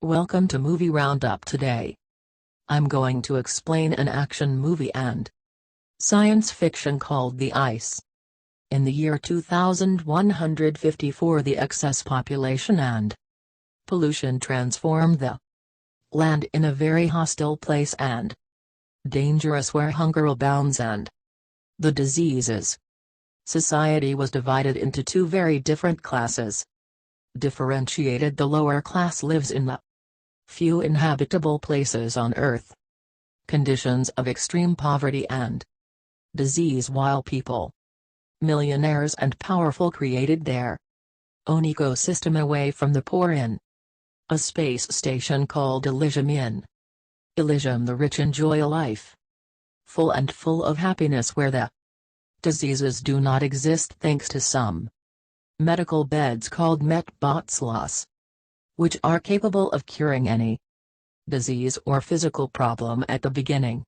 Welcome to Movie Roundup. Today I'm going to explain an action movie and science fiction called The Ice. In the year 2154, the excess population and pollution transformed the land in a very hostile place and dangerous where hunger abounds and the diseases. Society was divided into two very different classes. Differentiated, the lower class lives in the few inhabitable places on Earth. Conditions of extreme poverty and disease, while people, millionaires and powerful, created their own ecosystem away from the poor in a space station called Elysium. In Elysium, the rich enjoy a life full of happiness where the diseases do not exist, thanks to some medical beds called medbotslas, which are capable of curing any disease or physical problem. At the beginning,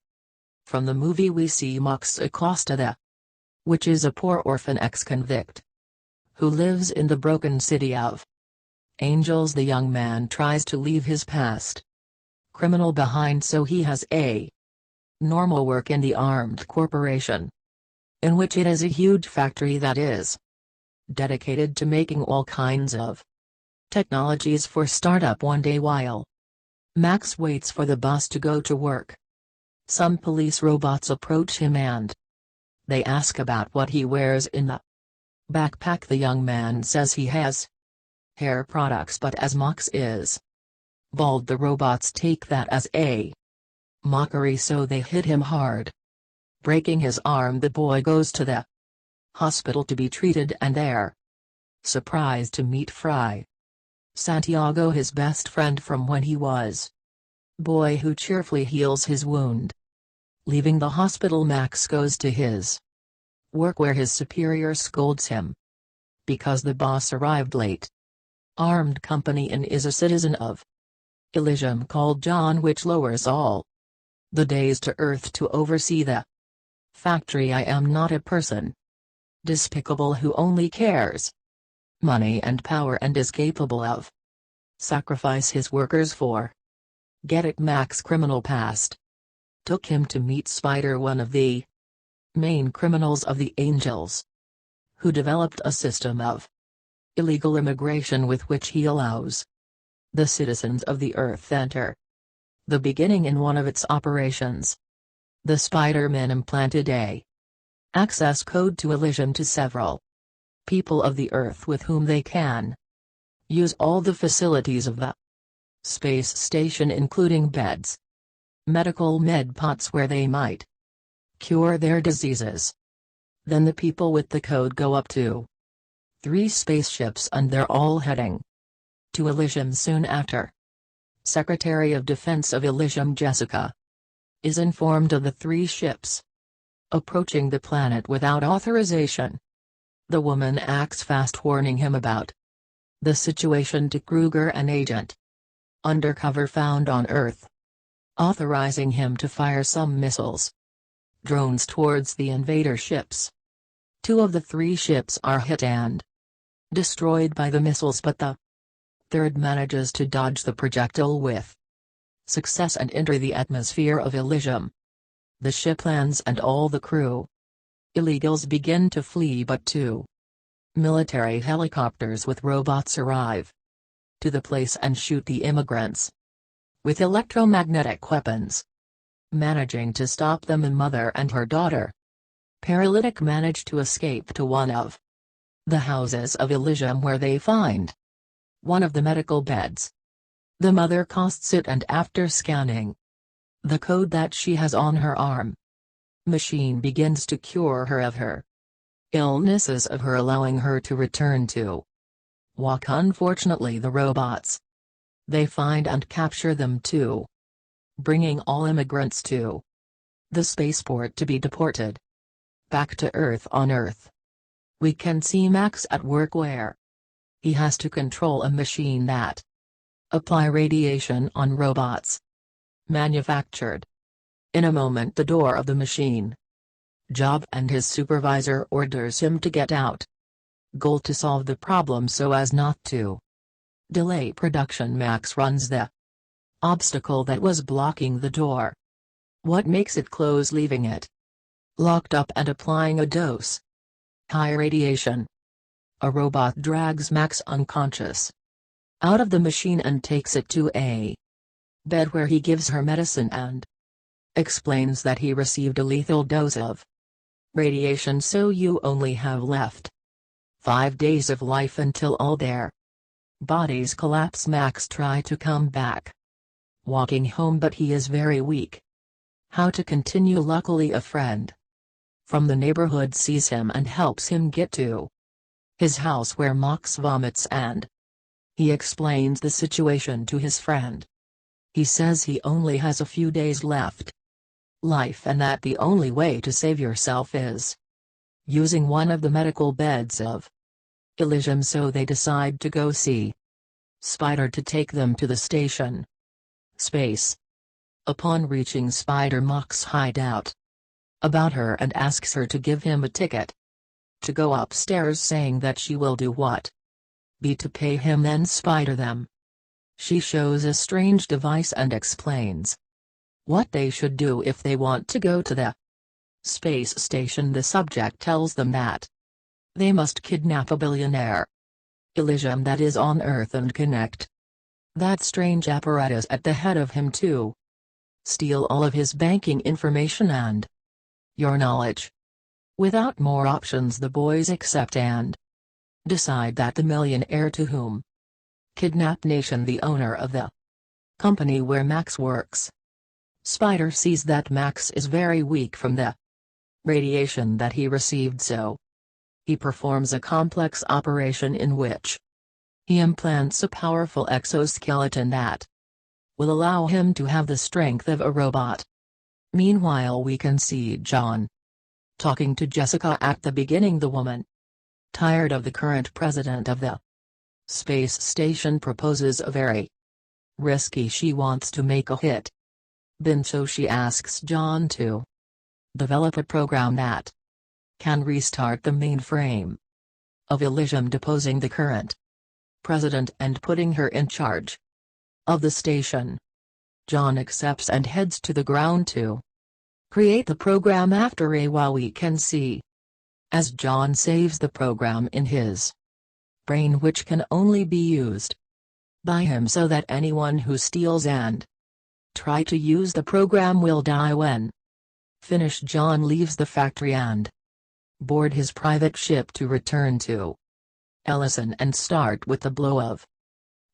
from the movie, we see Max Acosta, which is a poor orphan ex-convict who lives in the broken city of Angels. The young man tries to leave his past criminal behind, so he has a normal work in the armed corporation, in which it is a huge factory that is dedicated to making all kinds of technologies for startup. One day, while Max waits for the bus to go to work, some police robots approach him and they ask about what he wears in the backpack. The young man says he has hair products, but as Max is bald, the robots take that as a mockery, so they hit him hard, breaking his arm. The boy goes to the hospital to be treated, and there, surprised to meet Fry Santiago, his best friend from when he was boy, who cheerfully heals his wound. Leaving the hospital, Max goes to his work where his superior scolds him because the boss arrived late. Armed company in is a citizen of Elysium called John, which lowers all the days to Earth to oversee the factory. I am not a person despicable who only cares money and power and is capable of sacrifice his workers for get it. Max criminal past took him to meet Spider, one of the main criminals of the Angels, who developed a system of illegal immigration with which he allows the citizens of the Earth enter the beginning. In one of its operations, the Spider-Man implanted a access code to Elysium to several people of the Earth with whom they can use all the facilities of the space station, including beds, medical med pots where they might cure their diseases. Then the people with the code go up to 3 spaceships and they're all heading to Elysium soon after. Secretary of Defense of Elysium Jessica is informed of the 3 ships approaching the planet without authorization. The woman acts fast, warning him about the situation to Kruger, an agent undercover found on Earth, authorizing him to fire some missiles drones towards the invader ships. 2 of the 3 ships are hit and destroyed by the missiles, but the third manages to dodge the projectile with success and enter the atmosphere of Elysium. The ship lands and all the crew illegals begin to flee, but 2 military helicopters with robots arrive to the place and shoot the immigrants with electromagnetic weapons. Managing to stop them, a mother and her daughter, paralytic, manage to escape to one of the houses of Elysium, where they find one of the medical beds. The mother costs it, and after scanning the code that she has on her arm, machine begins to cure her of her illnesses, of her allowing her to return to walk. Unfortunately, the robots, they find and capture them too, bringing all immigrants to the spaceport to be deported back to Earth. On Earth, we can see Max at work where he has to control a machine that apply radiation on robots manufactured. In a moment, the door of the machine job and his supervisor orders him to get out. Goal: to solve the problem so as not to delay production. Max runs the obstacle that was blocking the door. What makes it close, leaving it locked up and applying a dose. High radiation. A robot drags Max unconscious out of the machine and takes it to a bed where he gives her medicine and explains that he received a lethal dose of radiation, so you only have left 5 days of life until all their bodies collapse. Max tries to come back, walking home, but he is very weak. How to continue? Luckily, a friend from the neighborhood sees him and helps him get to his house, where Max vomits, and he explains the situation to his friend. He says he only has a few days left life and that the only way to save yourself is using one of the medical beds of Elysium, so they decide to go see Spider to take them to the station space. Upon reaching Spider, Max hideout about her and asks her to give him a ticket to go upstairs, saying that she will do what be to pay him, then Spider them. She shows a strange device and explains what they should do if they want to go to the space station. The subject tells them that they must kidnap a billionaire Elysium that is on Earth and connect that strange apparatus at the head of him to steal all of his banking information and your knowledge. Without more options, the boys accept and decide that the millionaire to whom kidnap Nation, the owner of the company where Max works. Spider sees that Max is very weak from the radiation that he received, so he performs a complex operation in which he implants a powerful exoskeleton that will allow him to have the strength of a robot. Meanwhile, we can see John talking to Jessica at the beginning. The woman, tired of the current president of the space station, proposes a very risky, she wants to make a hit bin, so she asks John to develop a program that can restart the mainframe of Elysium, deposing the current president and putting her in charge of the station. John accepts and heads to the ground to create the program. After a while, we can see as John saves the program in his brain, which can only be used by him, so that anyone who steals and try to use the program will die. When finished, John leaves the factory and board his private ship to return to Ellison and start with the blow of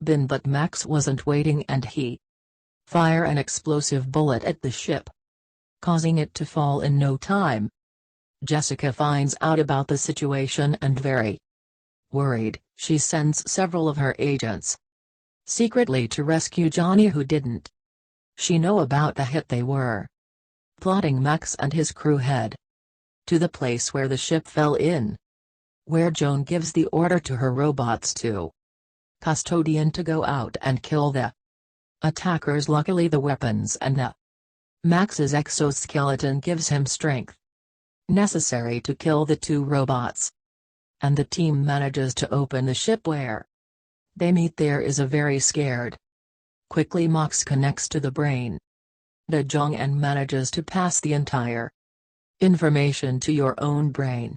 bin, but Max wasn't waiting and he fire an explosive bullet at the ship, causing it to fall in no time. Jessica finds out about the situation and, very worried, she sends several of her agents secretly to rescue Johnny, who didn't she know about the hit they were plotting. Max and his crew head to the place where the ship fell in, where Joan gives the order to her robots to custodian to go out and kill the attackers. Luckily, the weapons and the Max's exoskeleton gives him strength necessary to kill the two robots, and the team manages to open the ship. Where they meet, there is a very scared. Quickly, Max connects to the brain De Jong and manages to pass the entire information to your own brain,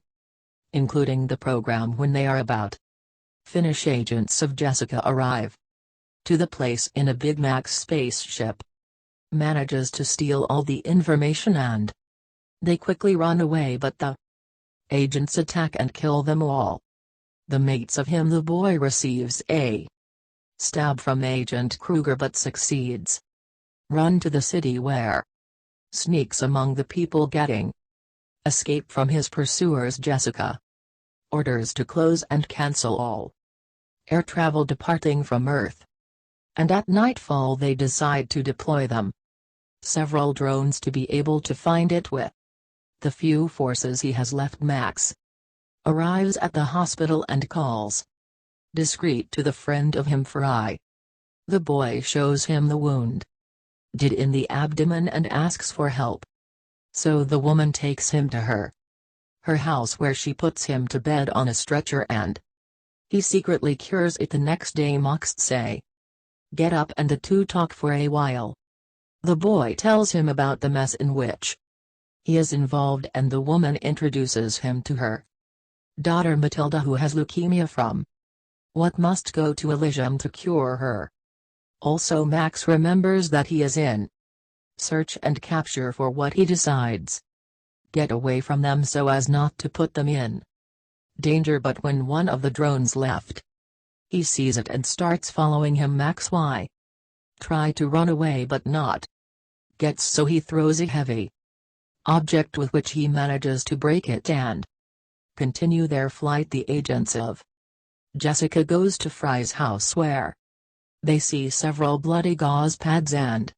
including the program. When they are about finish, agents of Jessica arrive to the place in a Big Max spaceship, manages to steal all the information, and they quickly run away, but the agents attack and kill them all. The mates of him, the boy receives a stab from Agent Kruger but succeeds run to the city, where sneaks among the people getting escape from his pursuers. Jessica orders to close and cancel all air travel departing from Earth, and at nightfall they decide to deploy them several drones to be able to find it. With the few forces he has left, Max arrives at the hospital and calls discreet to the friend of him, Fry. The boy shows him the wound did in the abdomen and asks for help, so the woman takes him to her house, where she puts him to bed on a stretcher and he secretly cures it. The next day, Max say get up and the two talk for a while. The boy tells him about the mess in which he is involved and the woman introduces him to her daughter Matilda, who has leukemia from what must go to Elysium to cure her. Also Max remembers that he is in search and capture for what he decides get away from them so as not to put them in danger, but when one of the drones left, he sees it and starts following him. Max try to run away but not gets, so he throws a heavy object with which he manages to break it and continue their flight. The agents of Jessica goes to Fry's house where they see several bloody gauze pads and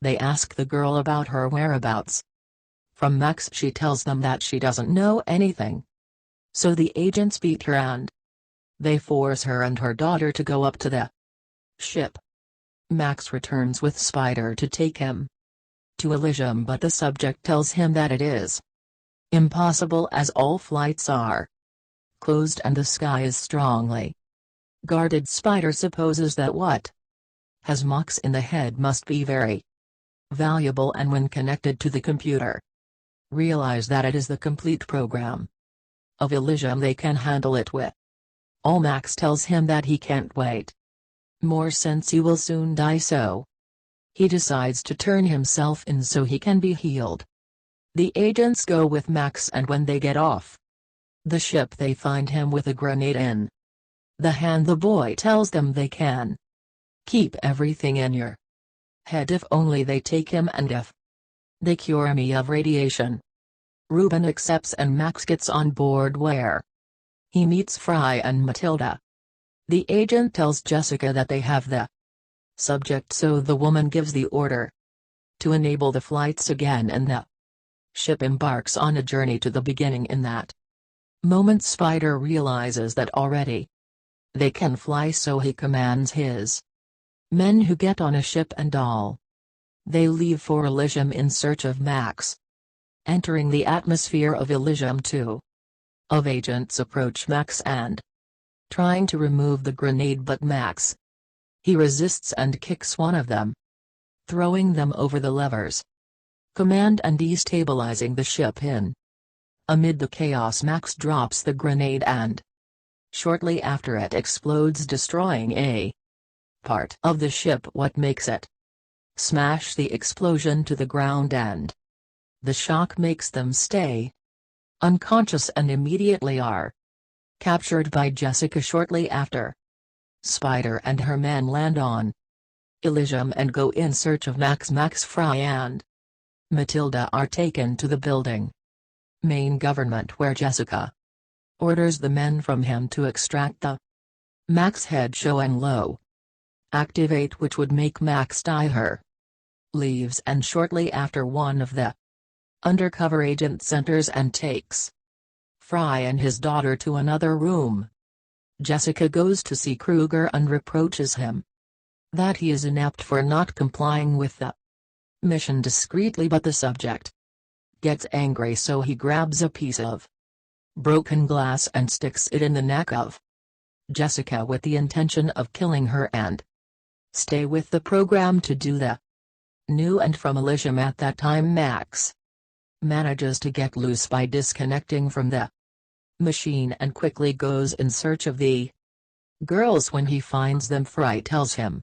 they ask the girl about her whereabouts. From Max she tells them that she doesn't know anything. So the agents beat her and they force her and her daughter to go up to the ship. Max returns with Spider to take him to Elysium, but the subject tells him that it is impossible as all flights are closed and the sky is strongly guarded. Spider supposes that what has Max in the head must be very valuable, and when connected to the computer, realize that it is the complete program of Elysium. They can handle it with all. Max tells him that he can't wait more since he will soon die, so he decides to turn himself in so he can be healed. The agents go with Max, and when they get off the ship they find him with a grenade in the hand. The boy tells them they can keep everything in your head if only they take him and if they cure me of radiation. Ruben accepts and Max gets on board where he meets Fry and Matilda. The agent tells Jessica that they have the subject, so the woman gives the order to enable the flights again and the ship embarks on a journey to the beginning. In that moment Spider realizes that already they can fly, so he commands his men who get on a ship and all they leave for Elysium in search of Max. Entering the atmosphere of Elysium, two of agents approach Max and trying to remove the grenade, but Max he resists and kicks one of them, throwing them over the levers command and destabilizing the ship. Amid the chaos Max drops the grenade and shortly after it explodes, destroying a part of the ship. What makes it smash the explosion to the ground, and the shock makes them stay unconscious and immediately are captured by Jessica. Shortly after, Spider and her men land on Elysium and go in search of Max. Fry and Matilda are taken to the building main government where Jessica orders the men from him to extract the Max head. Show and low activate, which would make Max die. Her leaves, and shortly after one of the undercover agents enters and takes Fry and his daughter to another room. Jessica goes to see Kruger and reproaches him that he is inept for not complying with the mission discreetly, but the subject gets angry, so he grabs a piece of broken glass and sticks it in the neck of Jessica with the intention of killing her and stay with the program to do the new and from Elysium. At that time Max manages to get loose by disconnecting from the machine and quickly goes in search of the girls. When he finds them, Fry tells him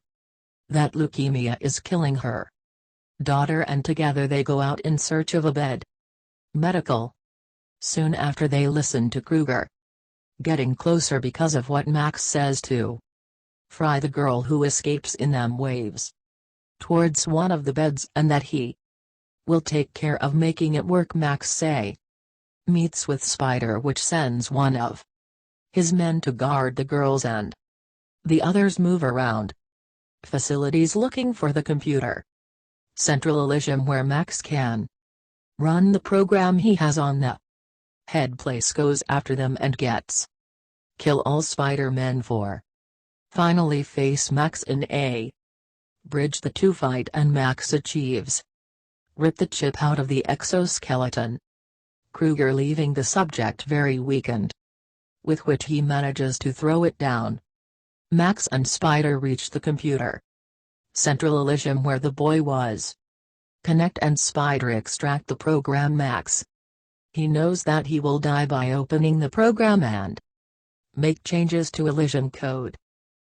that leukemia is killing her daughter, and together they go out in search of a bed medical. Soon after they listen to Kruger getting closer because of what Max says to Fry. The girl who escapes in them waves towards one of the beds and that he will take care of making it work. Max meets with Spider, which sends one of his men to guard the girls, and the others move around facilities looking for the computer central Elysium where Max can run the program he has on the head. Place goes after them and gets kill all Spider-Men for finally face Max in a bridge. The two fight and Max achieves rip the chip out of the exoskeleton, Kruger leaving the subject very weakened, with which he manages to throw it down. Max and Spider reach the computer Central Elysium where the boy was. Connect and Spider extract the program Max. He knows that he will die by opening the program and make changes to Elysium code.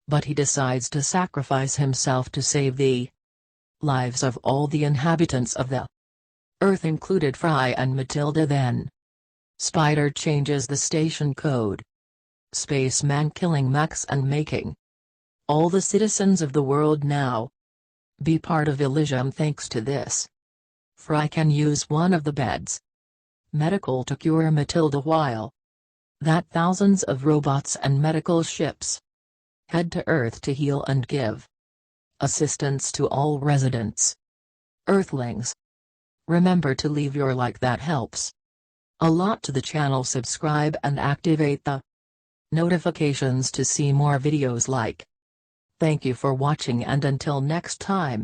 But he decides to sacrifice himself to save the lives of all the inhabitants of the Earth, included Fry and Matilda. Then Spider changes the station code. Spaceman killing Max and making all the citizens of the world now be part of Elysium. Thanks to this, Fry can use one of the beds medical to cure Matilda, while that thousands of robots and medical ships head to Earth to heal and give assistance to all residents. Earthlings, remember to leave your like, that helps a lot to the channel. Subscribe and activate the notifications to see more videos like. Thank you for watching, and until next time.